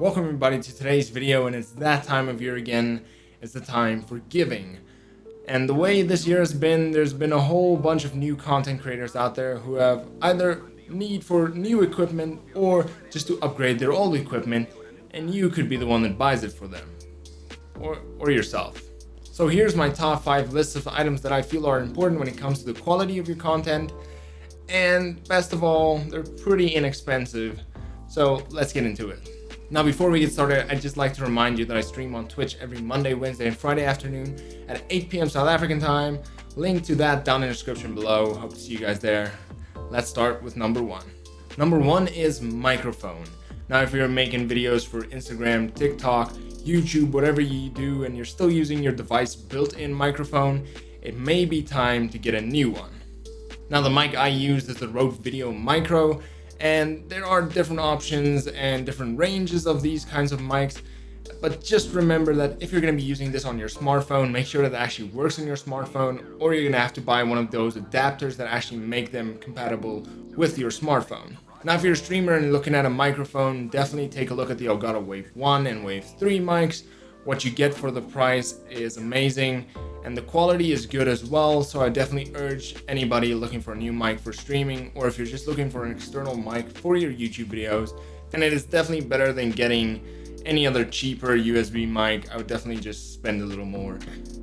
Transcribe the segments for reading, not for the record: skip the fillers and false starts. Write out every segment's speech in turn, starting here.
Welcome everybody to today's video, and it's that time of year again. It's the time for giving. And the way this year has been, there's been a whole bunch of new content creators out there who have either need for new equipment or just to upgrade their old equipment, and you could be the one that buys it for them. Or yourself. So here's my top 5 lists of items that I feel are important when it comes to the quality of your content. And best of all, they're pretty inexpensive. So let's get into it. Now before we get started, I'd just like to remind you that I stream on Twitch every Monday, Wednesday, and Friday afternoon at 8 p.m. South African time. Link to that down in the description below. Hope to see you guys there. Let's start with number 1. Number 1 is microphone. Now if you're making videos for Instagram, TikTok, YouTube, whatever you do, and you're still using your device built-in microphone, it may be time to get a new one. Now the mic I use is the Rode VideoMicro, and there are different options and different ranges of these kinds of mics, but just remember that if you're going to be using this on your smartphone, make sure that it actually works on your smartphone, or you're going to have to buy one of those adapters that actually make them compatible with your smartphone. Now if you're a streamer and looking at a microphone, definitely take a look at the Elgato Wave 1 and Wave 3 mics. What you get for the price is amazing, and the quality is good as well, so I definitely urge anybody looking for a new mic for streaming, or if you're just looking for an external mic for your YouTube videos, then it is definitely better than getting any other cheaper USB mic. I would definitely just spend a little more,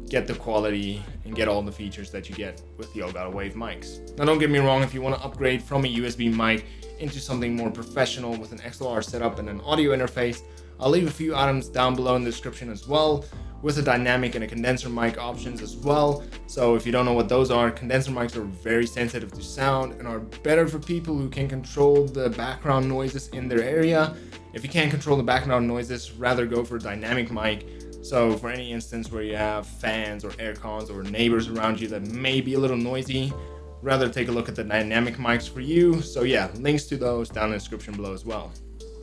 get the quality, and get all the features that you get with the Elgato Wave mics. Now don't get me wrong, if you want to upgrade from a USB mic into something more professional with an XLR setup and an audio interface, I'll leave a few items down below in the description as well, with a dynamic and a condenser mic options as well. So if you don't know what those are, condenser mics are very sensitive to sound and are better for people who can control the background noises in their area. If you can't control the background noises, rather go for a dynamic mic. So for any instance where you have fans or air cons or neighbors around you that may be a little noisy, rather take a look at the dynamic mics for you. So yeah, links to those down in the description below as well.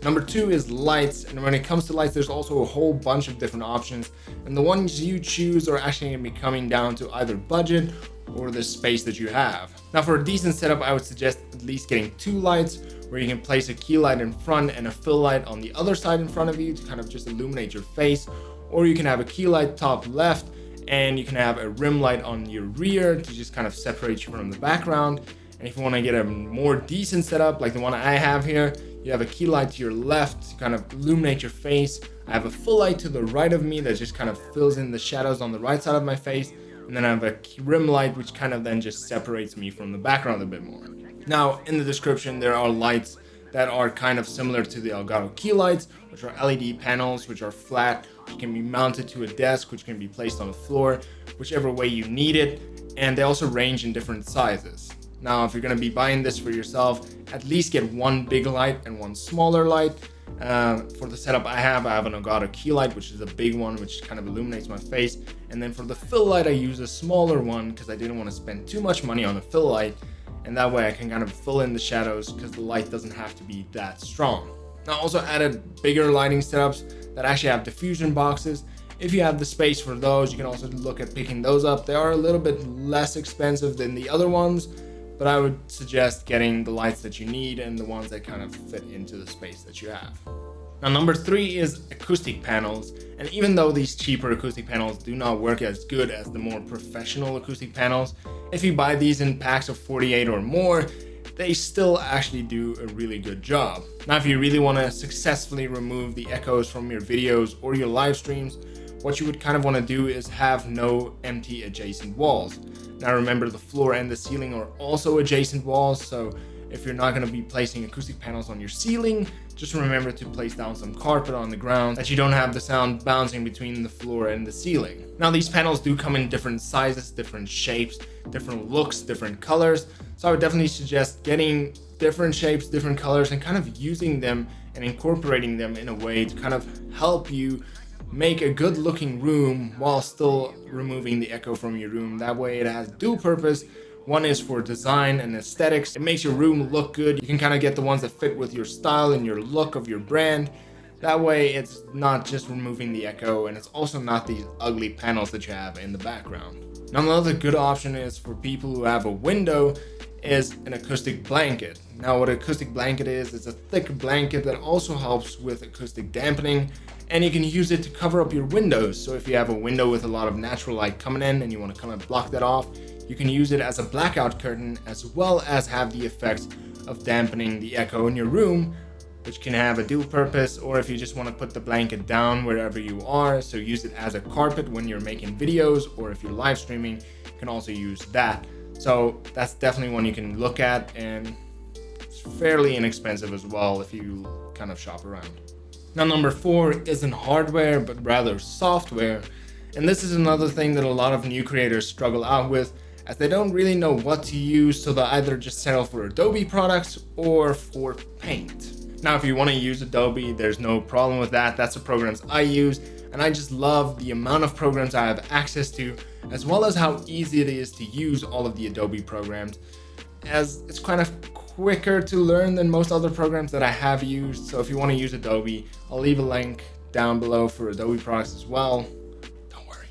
Number 2 is lights, and when it comes to lights, there's also a whole bunch of different options, and the ones you choose are actually going to be coming down to either budget or the space that you have. Now for a decent setup, I would suggest at least getting 2 lights, where you can place a key light in front and a fill light on the other side in front of you to kind of just illuminate your face, or you can have a key light top left, and you can have a rim light on your rear to just kind of separate you from the background. And if you want to get a more decent setup like the one I have here, you have a key light to your left to kind of illuminate your face. I have a full light to the right of me that just kind of fills in the shadows on the right side of my face. And then I have a rim light which kind of then just separates me from the background a bit more. Now in the description there are lights that are kind of similar to the Elgato key lights, which are LED panels which are flat, which can be mounted to a desk, which can be placed on the floor, whichever way you need it. And they also range in different sizes. Now if you're going to be buying this for yourself, at least get one big light and one smaller light. For the setup I have an Elgato key light, which is a big one, which kind of illuminates my face. And then for the fill light, I use a smaller one because I didn't want to spend too much money on a fill light. And that way I can kind of fill in the shadows because the light doesn't have to be that strong. Now I also added bigger lighting setups that actually have diffusion boxes. If you have the space for those, you can also look at picking those up. They are a little bit less expensive than the other ones, but I would suggest getting the lights that you need and the ones that kind of fit into the space that you have. Now number 3 is acoustic panels, and even though these cheaper acoustic panels do not work as good as the more professional acoustic panels, if you buy these in packs of 48 or more, they still actually do a really good job. Now if you really want to successfully remove the echoes from your videos or your live streams, what you would kind of want to do is have no empty adjacent walls. Now remember, the floor and the ceiling are also adjacent walls, so if you're not going to be placing acoustic panels on your ceiling, just remember to place down some carpet on the ground that you don't have the sound bouncing between the floor and the ceiling. Now these panels do come in different sizes, different shapes, different looks, different colors, so I would definitely suggest getting different shapes, different colors, and kind of using them and incorporating them in a way to kind of help you make a good looking room while still removing the echo from your room. That way it has dual purpose. One is for design and aesthetics. It makes your room look good. You can kind of get the ones that fit with your style and your look of your brand. That way it's not just removing the echo, and it's also not these ugly panels that you have in the background. Now another good option is for people who have a window is an acoustic blanket. Now what an acoustic blanket is, it's a thick blanket that also helps with acoustic dampening, and you can use it to cover up your windows. So if you have a window with a lot of natural light coming in and you want to kind of block that off, you can use it as a blackout curtain, as well as have the effect of dampening the echo in your room, which can have a dual purpose. Or if you just want to put the blanket down wherever you are, so use it as a carpet when you're making videos, or if you're live streaming, you can also use that. So that's definitely one you can look at, and it's fairly inexpensive as well if you kind of shop around. Now number 4 isn't hardware, but rather software. And this is another thing that a lot of new creators struggle out with, as they don't really know what to use, so they either just settle for Adobe products or for Paint. Now if you want to use Adobe, there's no problem with that. That's the programs I use, and I just love the amount of programs I have access to, as well as how easy it is to use all of the Adobe programs, as it's kind of quicker to learn than most other programs that I have used. So if you want to use Adobe, I'll leave a link down below for Adobe products as well. Don't worry.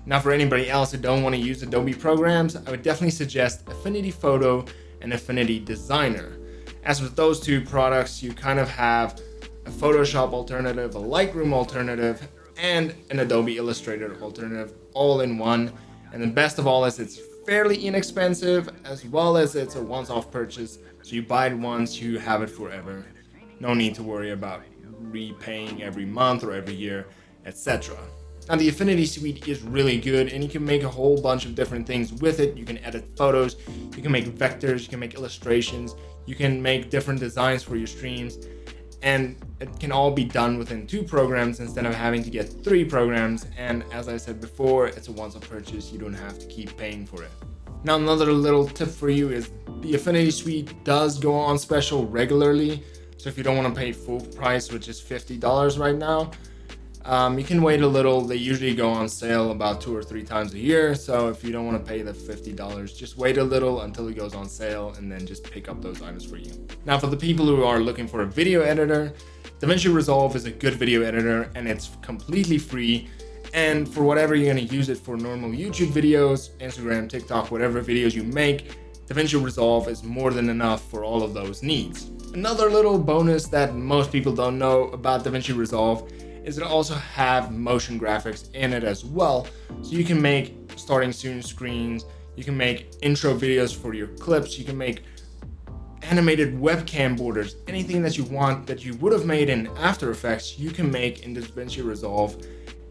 Now for anybody else who don't want to use Adobe programs, I would definitely suggest Affinity Photo and Affinity Designer. As with those two products, you kind of have a Photoshop alternative, a Lightroom alternative, and an Adobe Illustrator alternative all in one. And the best of all is it's fairly inexpensive, as well as it's a once-off purchase. So you buy it once, you have it forever. No need to worry about repaying every month or every year, etc. Now the Affinity Suite is really good, and you can make a whole bunch of different things with it. You can edit photos, you can make vectors, you can make illustrations, you can make different designs for your streams, and it can all be done within 2 programs instead of having to get 3 programs. And as I said before, it's a once-off purchase, you don't have to keep paying for it. Now another little tip for you is the Affinity Suite does go on special regularly. So if you don't want to pay full price, which is $50 right now, you can wait a little. They usually go on sale about 2 or 3 times a year. So if you don't want to pay the $50, just wait a little until it goes on sale and then just pick up those items for you. Now for the people who are looking for a video editor, DaVinci Resolve is a good video editor, and it's completely free. And for whatever you're going to use it for, normal YouTube videos, Instagram, TikTok, whatever videos you make, DaVinci Resolve is more than enough for all of those needs. Another little bonus that most people don't know about DaVinci Resolve is it also have motion graphics in it as well. So you can make starting soon screens, you can make intro videos for your clips, you can make animated webcam borders, anything that you want that you would have made in After Effects, you can make in DaVinci Resolve.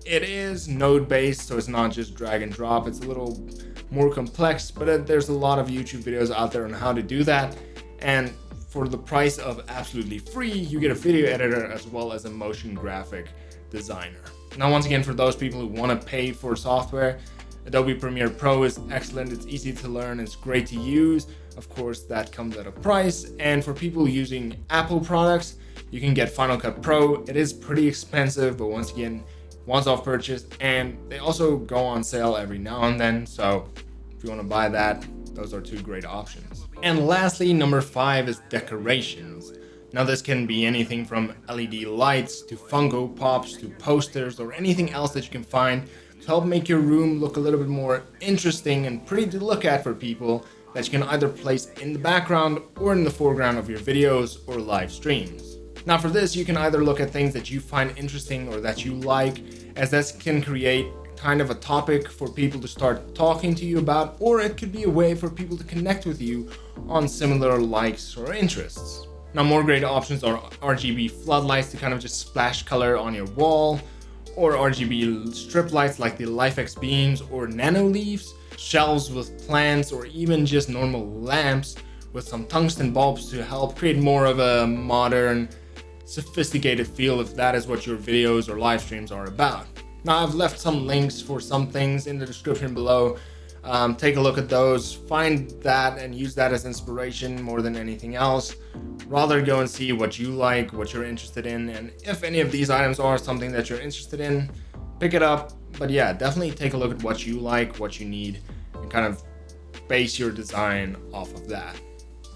It is node based, so it's not just drag and drop. It's a little more complex, but there's a lot of YouTube videos out there on how to do that. And for the price of absolutely free, you get a video editor as well as a motion graphic designer. Now, once again, for those people who want to pay for software, Adobe Premiere Pro is excellent. It's easy to learn, it's great to use. Of course, that comes at a price. And for people using Apple products, you can get Final Cut Pro. It is pretty expensive, but once again, once-off purchase, and they also go on sale every now and then. So if you want to buy that, those are 2 great options. And lastly, number 5 is decorations. Now this can be anything from LED lights to Funko Pops to posters or anything else that you can find to help make your room look a little bit more interesting and pretty to look at for people, that you can either place in the background or in the foreground of your videos or live streams. Now for this, you can either look at things that you find interesting or that you like, as this can create kind of a topic for people to start talking to you about, or it could be a way for people to connect with you on similar likes or interests. Now more great options are RGB floodlights to kind of just splash color on your wall, or RGB strip lights like the LifeX beams or nano leaves, shelves with plants, or even just normal lamps with some tungsten bulbs to help create more of a modern, sophisticated feel if that is what your videos or live streams are about. Now I've left some links for some things in the description below. Take a look at those, find that and use that as inspiration more than anything else. Rather go and see what you like, what you're interested in, and if any of these items are something that you're interested in, pick it up. But yeah, definitely take a look at what you like, what you need, and kind of base your design off of that.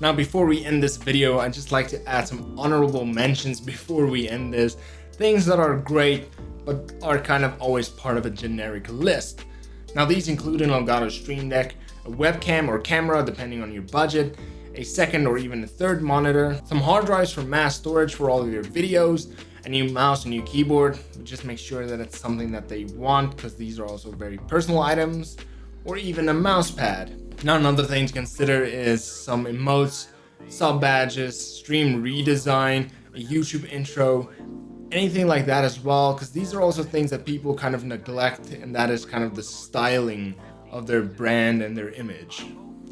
Now before we end this video, I'd just like to add some honorable mentions before we end this. Things that are great, but are kind of always part of a generic list. Now these include an Elgato Stream Deck, a webcam or camera depending on your budget, a second or even a third monitor, some hard drives for mass storage for all of your videos, a new mouse, a new keyboard. Just make sure that it's something that they want, because these are also very personal items, or even a mouse pad. Now another thing to consider is some emotes, sub badges, stream redesign, a YouTube intro, anything like that as well, because these are also things that people kind of neglect, and that is kind of the styling of their brand and their image.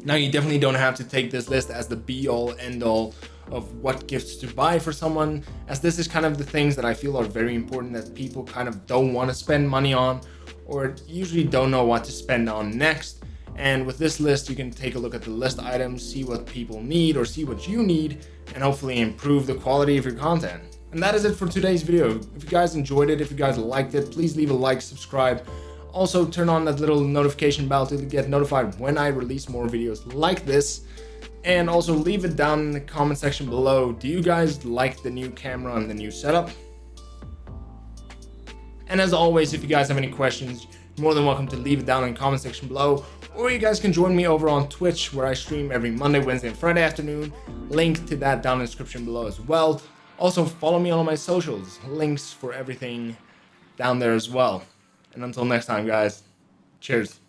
Now you definitely don't have to take this list as the be all end all of what gifts to buy for someone, as this is kind of the things that I feel are very important that people kind of don't want to spend money on, or usually don't know what to spend on next. And with this list, you can take a look at the list items, see what people need or see what you need, and hopefully improve the quality of your content. And that is it for today's video. If you guys enjoyed it, if you guys liked it, please leave a like, subscribe. Also turn on that little notification bell to get notified when I release more videos like this. And also leave it down in the comment section below. Do you guys like the new camera and the new setup? And as always, if you guys have any questions, you're more than welcome to leave it down in the comment section below. Or you guys can join me over on Twitch, where I stream every Monday, Wednesday, and Friday afternoon. Link to that down in the description below as well. Also follow me on all my socials. Links for everything down there as well. And until next time, guys, cheers.